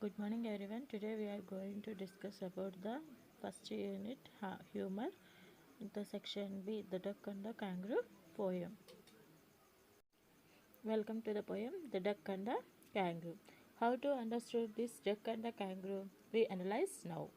Good morning everyone. Today we are going to discuss about the first unit humor in the section B, the duck and the kangaroo poem. Welcome to the poem The Duck and the Kangaroo. How to understand this duck and the kangaroo? We analyze now.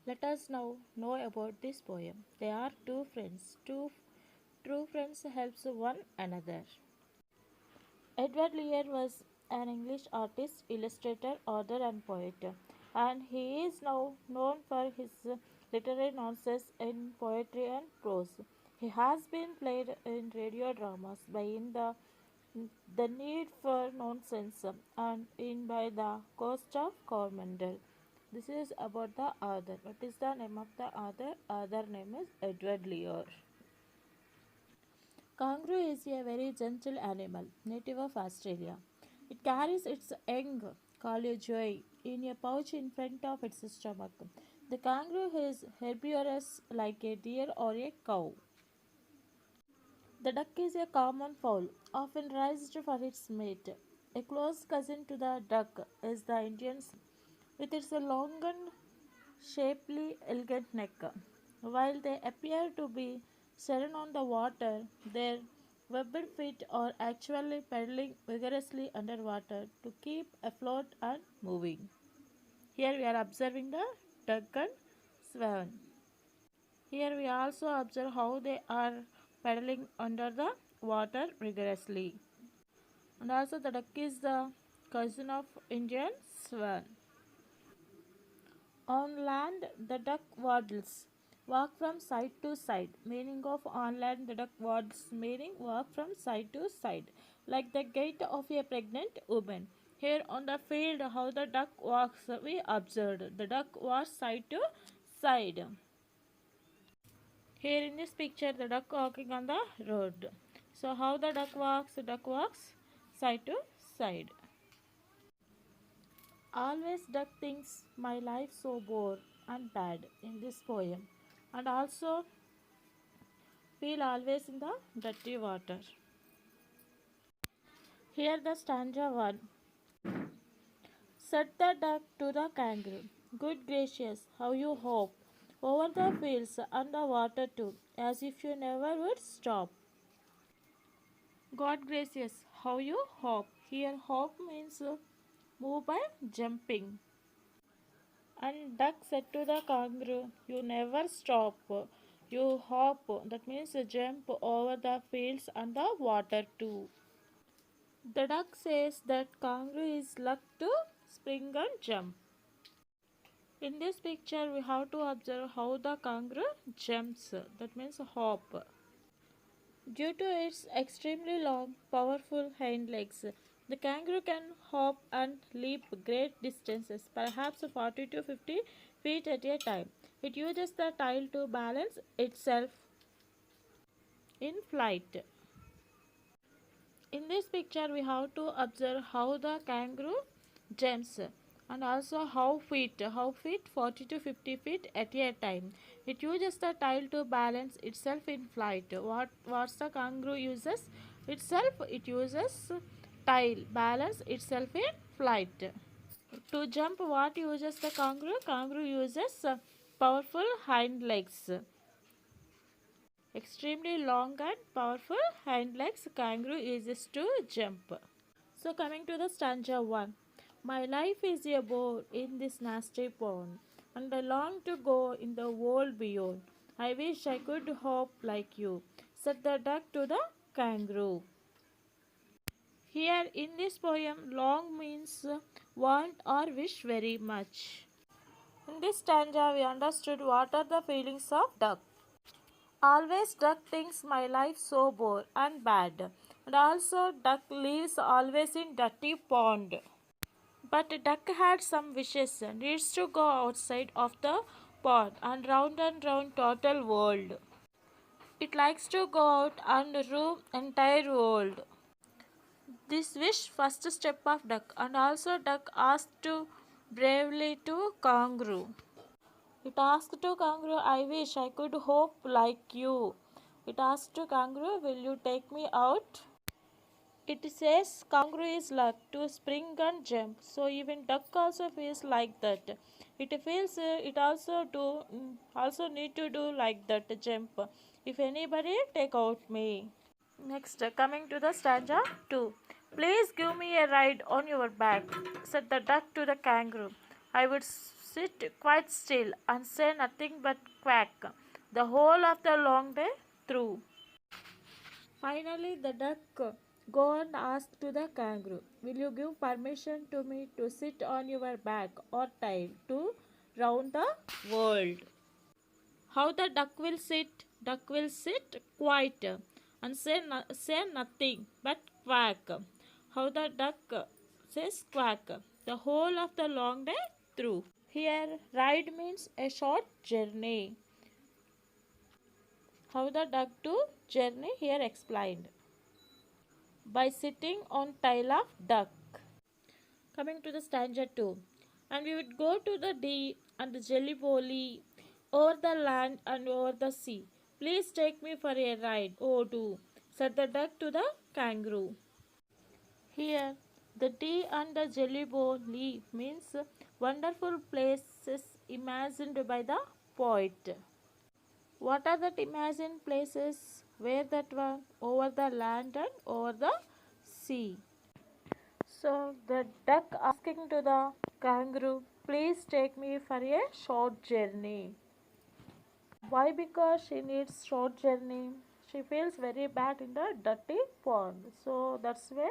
Let us now know about this poem. They are two friends. Two true friends helps one another. Edward Lear was an English artist, illustrator, author, and poet, and he is now known for his literary nonsense in poetry and prose. He has been played in radio dramas by in the Need for Nonsense and in by the Coast of Coromandel. This is about the author. What is the name of the author? Author name is Edward Lear. Kangaroo is a very gentle animal, native of Australia. It carries its young, called a joey, in a pouch in front of its stomach. The kangaroo is herbivorous like a deer or a cow. The duck is a common fowl, often raised for its mate. A close cousin to the duck is the Indian swan, with its long and shapely, elegant neck. While they appear to be staring on the water, their webbed feet are actually paddling vigorously underwater to keep afloat and moving. Here we are observing the duck and swan. Here we also observe how they are paddling under the water vigorously. And also the duck is the cousin of Indian swan. On land, the duck waddles, walk from side to side. Meaning of on land, the duck waddles, meaning walk from side to side, like the gait of a pregnant woman. Here on the field, how the duck walks, we observed. The duck walks side to side. Here in this picture, the duck walking on the road. So how the duck walks? The duck walks side to side. Always duck thinks my life so bored and bad in this poem, and also feel always in the dirty water. Here the stanza 1. Said the duck to the kangaroo, good gracious, how you hop over the fields and the water too, as if you never would stop. God gracious, how you hop. Here hop means move by jumping. And duck said to the kangaroo, you never stop. You hop. That means jump over the fields and the water too. The duck says that kangaroo is luck to spring and jump. In this picture, we have to observe how the kangaroo jumps. That means hop. Due to its extremely long, powerful hind legs, the kangaroo can hop and leap great distances, perhaps 40 to 50 feet at a time. It uses the tail to balance itself in flight. In this picture, we have to observe how the kangaroo jumps and also how feet 40 to 50 feet at a time. It uses the tail to balance itself in flight. What's the kangaroo uses itself? It uses tail balance itself in flight. To jump, what uses the kangaroo? Kangaroo uses powerful hind legs. Extremely long and powerful hind legs kangaroo uses to jump. So coming to the stanza 1. My life is a bore in this nasty pond, and I long to go in the world beyond. I wish I could hop like you, said the duck to the kangaroo. Here in this poem, long means want or wish very much. In this stanza, we understood what are the feelings of duck. Always duck thinks my life so bore and bad, and also duck lives always in dirty pond. But duck had some wishes, needs to go outside of the pond and round total world. It likes to go out and roam entire world. This wish first step of duck, and also duck asked to bravely to kangaroo. It asked to kangaroo, I wish I could hop like you. It asked to kangaroo, will you take me out? It says kangaroo is like to spring and jump, so even duck also feels like that. It feels it also need to do like that jump. If anybody take out me. Next, coming to the stanza 2. Please give me a ride on your back, said the duck to the kangaroo. I would sit quite still and say nothing but quack the whole of the long day through. Finally, the duck go and asked to the kangaroo, will you give permission to me to sit on your back or tail to round the world? How the duck will sit? Duck will sit quiet and say nothing but quack. How the duck says quack the whole of the long day through. Here, ride means a short journey. How the duck do journey here explained. By sitting on tail of duck. Coming to the stanza 2. And we would go to the D and the jelly bolly over the land and over the sea. Please take me for a ride, oh do, said the duck to the kangaroo. Here, the D and the jelly bolly means wonderful places imagined by the poet. What are the imagined places? Where that one? Over the land and over the sea. So the duck asking to the kangaroo, please take me for a short journey. Why? Because she needs short journey. She feels very bad in the dirty pond. So that's why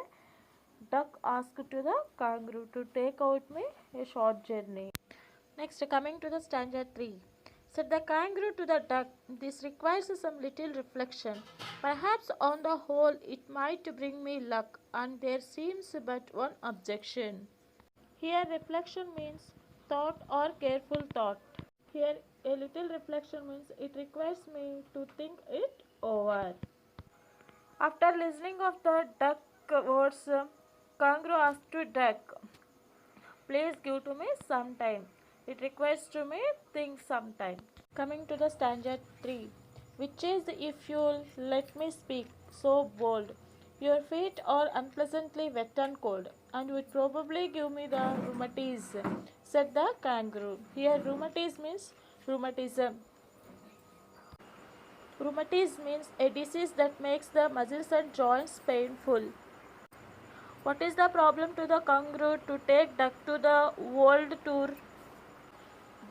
duck asked to the kangaroo to take out me a short journey. Next, coming to the stanza 3. Said the kangaroo to the duck, this requires some little reflection. Perhaps on the whole it might bring me luck, and there seems but one objection. Here reflection means thought or careful thought. Here a little reflection means it requires me to think it over. After listening of the duck words, kangaroo asked to duck, please give to me some time. It requires to me think some time. Coming to the stanza 3, which is if you'll let me speak so bold. Your feet are unpleasantly wet and cold, and would probably give me the rheumatism, said the kangaroo. Here, rheumatism means rheumatism. Rheumatism means a disease that makes the muscles and joints painful. What is the problem to the kangaroo to take duck to the world tour?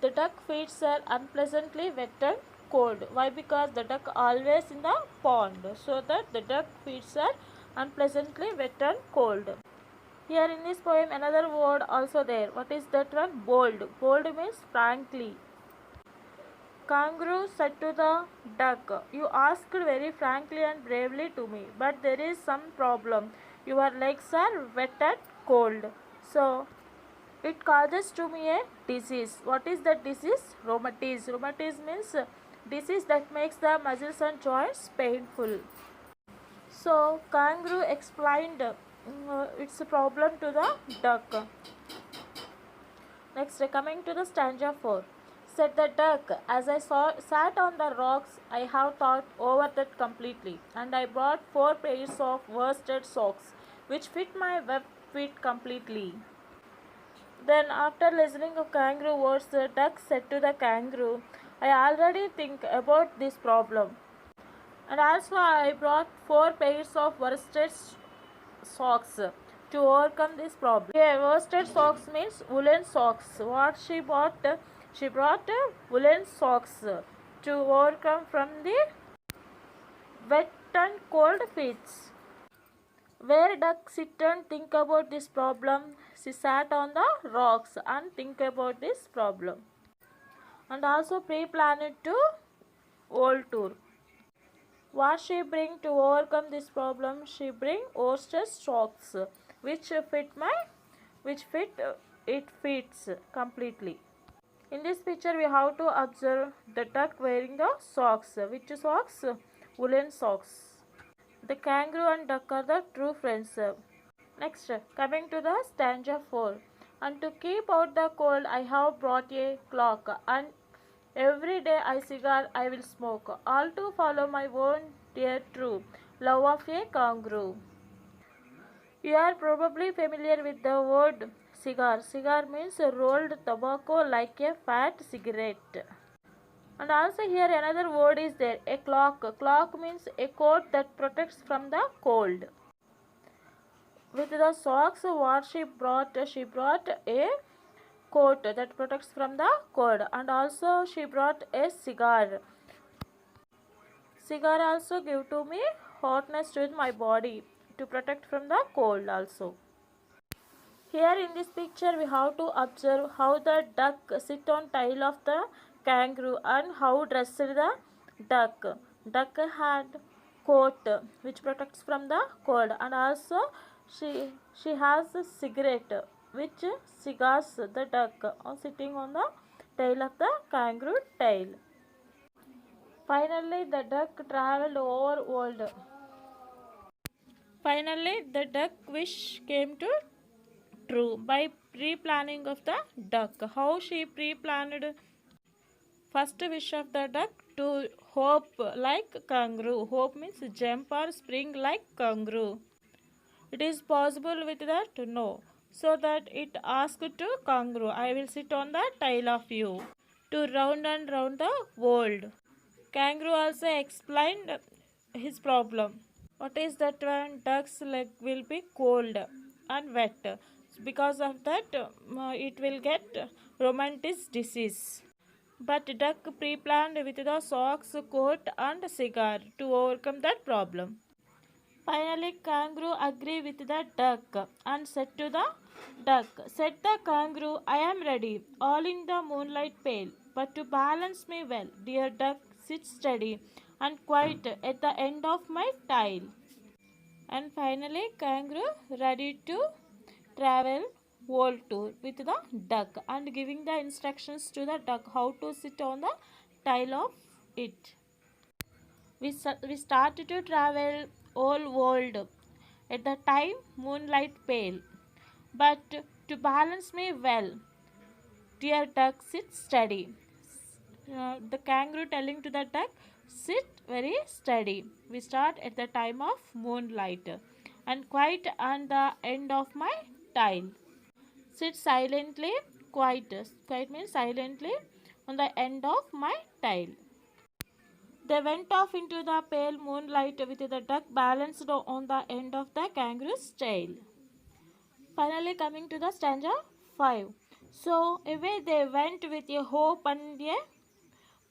The duck feet are unpleasantly wet and cold. Why? Because the duck always in the pond. So that the duck feet are unpleasantly wet and cold. Here in this poem another word also there. What is that one? Bold. Bold means frankly. Kangaroo said to the duck, you asked very frankly and bravely to me, but there is some problem. Your legs are wet and cold. So it causes to me a disease. What is that disease? Rheumatism. Rheumatism means disease that makes the muscles and joints painful. So kangaroo explained its problem to the duck. Next, coming to the stanza 4. Said the duck, as I sat on the rocks, I have thought over that completely, and I brought 4 pairs of worsted socks, which fit my webbed feet completely. Then, after listening to kangaroo words, the duck said to the kangaroo, I already think about this problem. And also I brought 4 pairs of worsted socks to overcome this problem. Yeah, worsted socks means woolen socks. What she bought? She brought woolen socks to overcome from the wet and cold feet. Where duck sit and think about this problem? She sat on the rocks and think about this problem. And also pre-planned to world tour. What she bring to overcome this problem? She bring worsted socks, which fit it fits completely. In this picture, we have to observe the duck wearing the socks. Which socks? Woolen socks. The kangaroo and duck are the true friends. Next, coming to the stanza 4. And to keep out the cold, I have brought a clock, and every day I cigar I will smoke, all to follow my own dear true love of a kangaroo. You are probably familiar with the word cigar. Cigar means rolled tobacco like a fat cigarette. And also here another word is there, a cloak. Cloak means a coat that protects from the cold. With the socks, what she brought a coat that protects from the cold, and also she brought a cigar. Cigar also give to me hotness to my body to protect from the cold also. Here in this picture we have to observe how the duck sit on tail of the kangaroo and how dressed the duck. Duck had coat which protects from the cold, and also she has a cigarette which cigars the duck sitting on the tail of the kangaroo tail. Finally the duck traveled over world. Finally the duck wish came to true by pre-planning of the duck. How she pre-planned? First wish of the duck to hop like kangaroo. Hope means jump or spring like kangaroo. It is possible with that? No. So that it asked to kangaroo, I will sit on the tail of you to round and round the world. Kangaroo also explained his problem. What is that one? Duck's leg will be cold and wet. Because of that, it will get romantic disease. But duck pre-planned with the socks, coat and cigar to overcome that problem. Finally, kangaroo agreed with the duck and said to the duck, said the kangaroo, I am ready, all in the moonlight pale. But to balance me well, dear duck, sit steady and quiet at the end of my tail. And finally, kangaroo ready to travel world tour with the duck and giving the instructions to the duck how to sit on the tail of it. We started to travel all world at the time moonlight pale. But to balance me well, dear duck, sit steady. The kangaroo telling to the duck, sit very steady. We start at the time of moonlight and quiet on the end of my tail. Sit silently, quiet. Quiet means silently on the end of my tail. They went off into the pale moonlight with the duck balanced on the end of the kangaroo's tail. Finally coming to the stanza 5. So away they went with a hope and a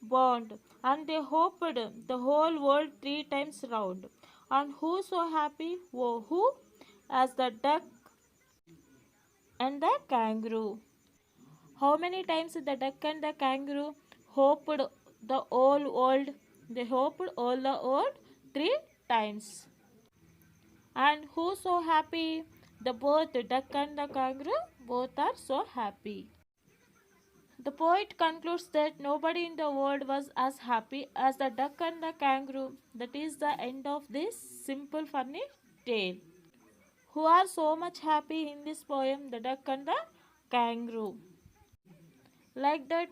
bond, and they hoped the whole world 3 times round. And who so happy? Oh, who? As the duck and the kangaroo. How many times the duck and the kangaroo hoped the whole world? They hoped all the world 3 times. And who so happy? The both the duck and the kangaroo both are so happy. The poet concludes that nobody in the world was as happy as the duck and the kangaroo. That is the end of this simple funny tale. Who are so much happy in this poem? The duck and the kangaroo. Like that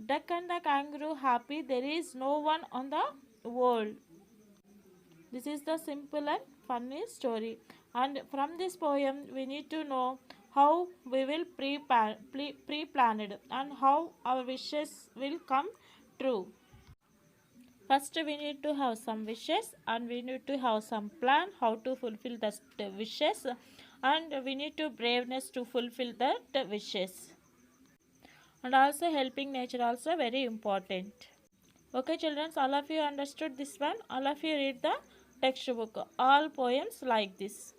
duck and the kangaroo happy, there is no one on the world. This is the simple and funny story. And from this poem, we need to know how we will pre-plan it and how our wishes will come true. First, we need to have some wishes and we need to have some plan how to fulfill the wishes, and we need to braveness to fulfill the wishes. And also helping nature also very important. Okay children, all of you understood this one. All of you read the textbook. All poems like this.